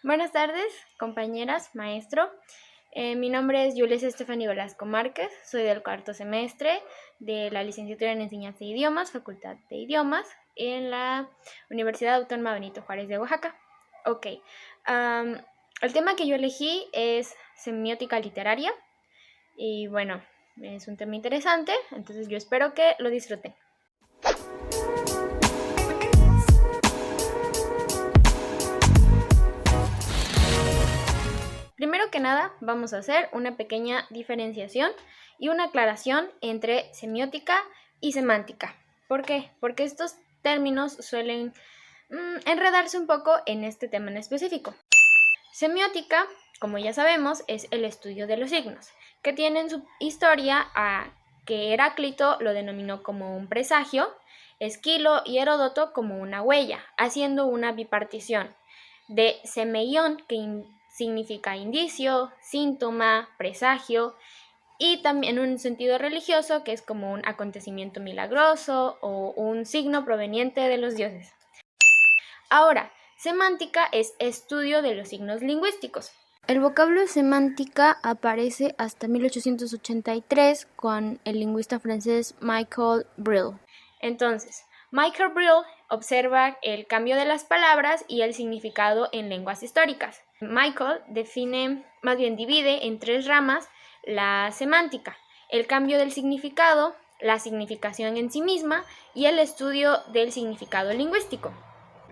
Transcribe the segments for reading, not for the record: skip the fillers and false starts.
Buenas tardes, compañeras, maestro. Mi nombre es Yulis Stephanie Velasco Márquez, soy del cuarto semestre de la licenciatura en Enseñanza de Idiomas, Facultad de Idiomas, en la Universidad Autónoma Benito Juárez de Oaxaca. Ok, el tema que yo elegí es semiótica literaria y bueno, es un tema interesante, entonces yo espero que lo disfruten. Primero que nada, vamos a hacer una pequeña diferenciación y una aclaración entre semiótica y semántica. ¿Por qué? Porque estos términos suelen enredarse un poco en este tema en específico. Semiótica, como ya sabemos, es el estudio de los signos, que tiene en su historia a que Heráclito lo denominó como un presagio, Esquilo y Heródoto como una huella, haciendo una bipartición de semeión, que significa indicio, síntoma, presagio, y también un sentido religioso, que es como un acontecimiento milagroso o un signo proveniente de los dioses. Ahora, semántica es estudio de los signos lingüísticos. El vocablo semántica aparece hasta 1883 con el lingüista francés Michael Brill. Entonces, Michael Brill observa el cambio de las palabras y el significado en lenguas históricas. Michael divide en tres ramas la semántica: el cambio del significado, la significación en sí misma y el estudio del significado lingüístico.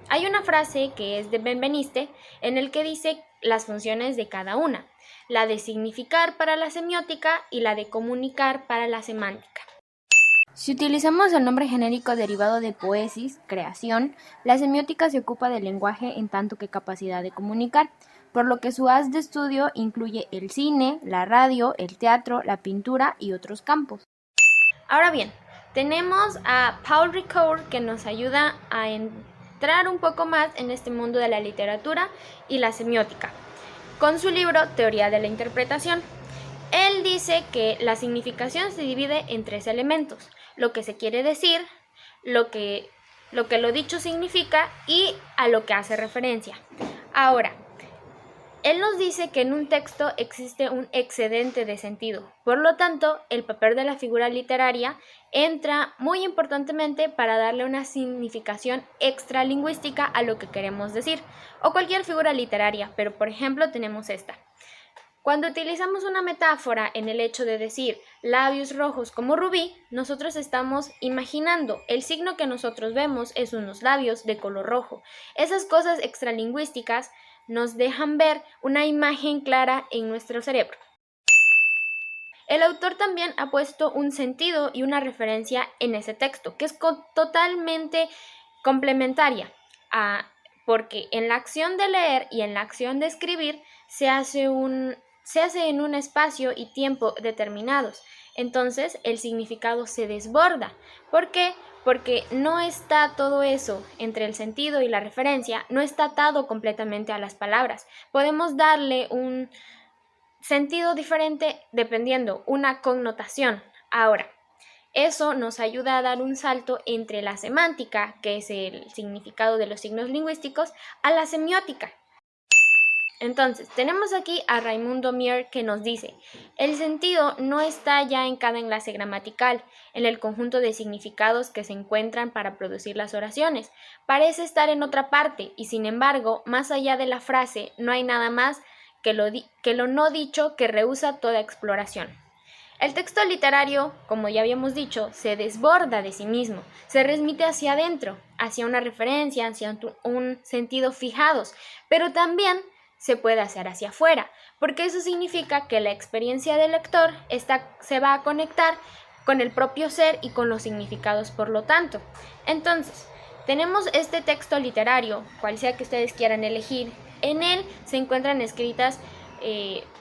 Hay una frase que es de Benveniste en el que dice las funciones de cada una, la de significar para la semiótica y la de comunicar para la semántica. Si utilizamos el nombre genérico derivado de poesis, creación, la semiótica se ocupa del lenguaje en tanto que capacidad de comunicar, por lo que su haz de estudio incluye el cine, la radio, el teatro, la pintura y otros campos. Ahora bien, tenemos a Paul Ricoeur, que nos ayuda a entrar un poco más en este mundo de la literatura y la semiótica, con su libro Teoría de la Interpretación. Él dice que la significación se divide en tres elementos: lo que se quiere decir, lo que lo dicho significa y a lo que hace referencia. Ahora, él nos dice que en un texto existe un excedente de sentido, por lo tanto, el papel de la figura literaria entra muy importantemente para darle una significación extralingüística a lo que queremos decir, o cualquier figura literaria, pero por ejemplo tenemos esta. Cuando utilizamos una metáfora en el hecho de decir labios rojos como rubí, nosotros estamos imaginando el signo que nosotros vemos es unos labios de color rojo. Esas cosas extralingüísticas nos dejan ver una imagen clara en nuestro cerebro. El autor también ha puesto un sentido y una referencia en ese texto, que es totalmente complementaria, porque en la acción de leer y en la acción de escribir se hace en un espacio y tiempo determinados. Entonces el significado se desborda. ¿Por qué? Porque no está todo eso entre el sentido y la referencia, no está atado completamente a las palabras. Podemos darle un sentido diferente dependiendo una connotación. Ahora, eso nos ayuda a dar un salto entre la semántica, que es el significado de los signos lingüísticos, a la semiótica. Entonces, tenemos aquí a Raimundo Mier, que nos dice: el sentido no está ya en cada enlace gramatical, en el conjunto de significados que se encuentran para producir las oraciones. Parece estar en otra parte y, sin embargo, más allá de la frase no hay nada más que lo no dicho que rehúsa toda exploración. El texto literario, como ya habíamos dicho, se desborda de sí mismo, se remite hacia adentro, hacia una referencia, hacia un sentido fijados, pero también se puede hacer hacia afuera, porque eso significa que la experiencia del lector se va a conectar con el propio ser y con los significados, por lo tanto. Entonces, tenemos este texto literario, cual sea que ustedes quieran elegir. En él se encuentran escritas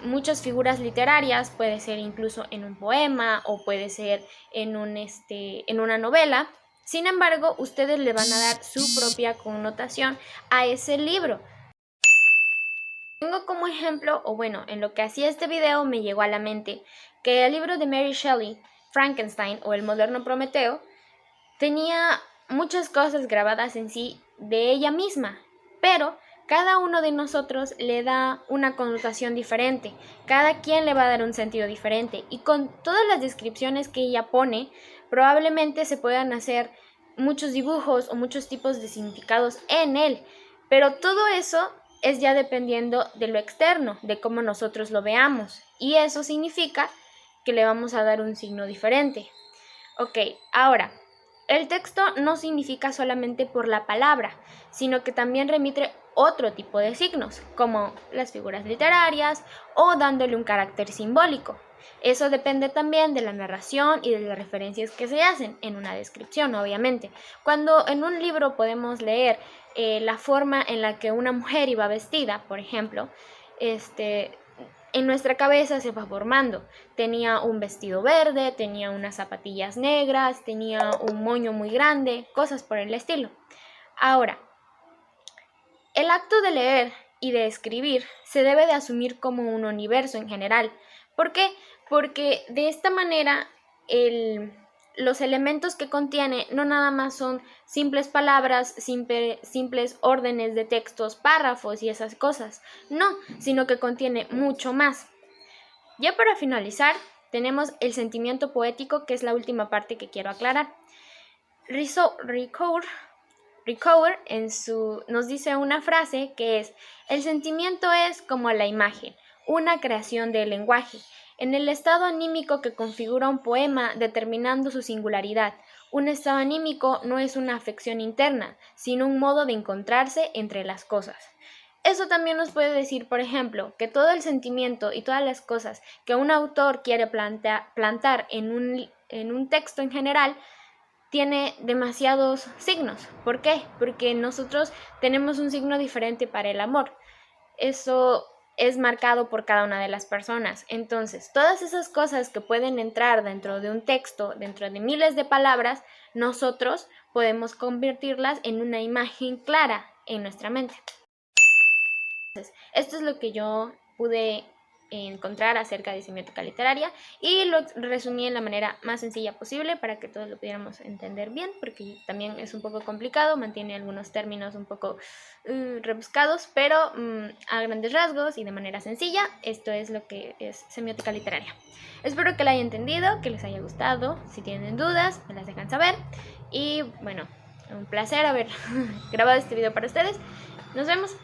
muchas figuras literarias, puede ser incluso en un poema o puede ser en una novela. Sin embargo, ustedes le van a dar su propia connotación a ese libro. Tengo como ejemplo, o bueno, en lo que hacía este video me llegó a la mente que el libro de Mary Shelley, Frankenstein o El moderno Prometeo, tenía muchas cosas grabadas en sí de ella misma, pero cada uno de nosotros le da una connotación diferente, cada quien le va a dar un sentido diferente, y con todas las descripciones que ella pone, probablemente se puedan hacer muchos dibujos o muchos tipos de significados en él, pero todo eso es ya dependiendo de lo externo, de cómo nosotros lo veamos, y eso significa que le vamos a dar un signo diferente. Ok, ahora, el texto no significa solamente por la palabra, sino que también remite otro tipo de signos, como las figuras literarias o dándole un carácter simbólico. Eso depende también de la narración y de las referencias que se hacen en una descripción, obviamente. Cuando en un libro podemos leer la forma en la que una mujer iba vestida, por ejemplo, en nuestra cabeza se va formando. Tenía un vestido verde, tenía unas zapatillas negras, tenía un moño muy grande, cosas por el estilo. Ahora, el acto de leer y de escribir se debe de asumir como un universo en general. ¿Por qué? Porque de esta manera los elementos que contiene no nada más son simples palabras, simples órdenes de textos, párrafos y esas cosas. No, sino que contiene mucho más. Ya para finalizar, tenemos el sentimiento poético, que es la última parte que quiero aclarar. Ricoeur nos dice una frase que es: el sentimiento es como la imagen, una creación del lenguaje, en el estado anímico que configura un poema determinando su singularidad. Un estado anímico no es una afección interna, sino un modo de encontrarse entre las cosas. Eso también nos puede decir, por ejemplo, que todo el sentimiento y todas las cosas que un autor quiere plantar en un texto en general tiene demasiados signos. ¿Por qué? Porque nosotros tenemos un signo diferente para el amor. Eso es marcado por cada una de las personas. Entonces, todas esas cosas que pueden entrar dentro de un texto, dentro de miles de palabras, nosotros podemos convertirlas en una imagen clara en nuestra mente. Entonces, esto es lo que yo pude encontrar acerca de semiótica literaria y lo resumí en la manera más sencilla posible para que todos lo pudiéramos entender bien, porque también es un poco complicado, mantiene algunos términos un poco rebuscados, pero a grandes rasgos y de manera sencilla, esto es lo que es semiótica literaria. Espero que la hayan entendido, que les haya gustado. Si tienen dudas, me las dejan saber. Y bueno, un placer haber grabado este video para ustedes. Nos vemos.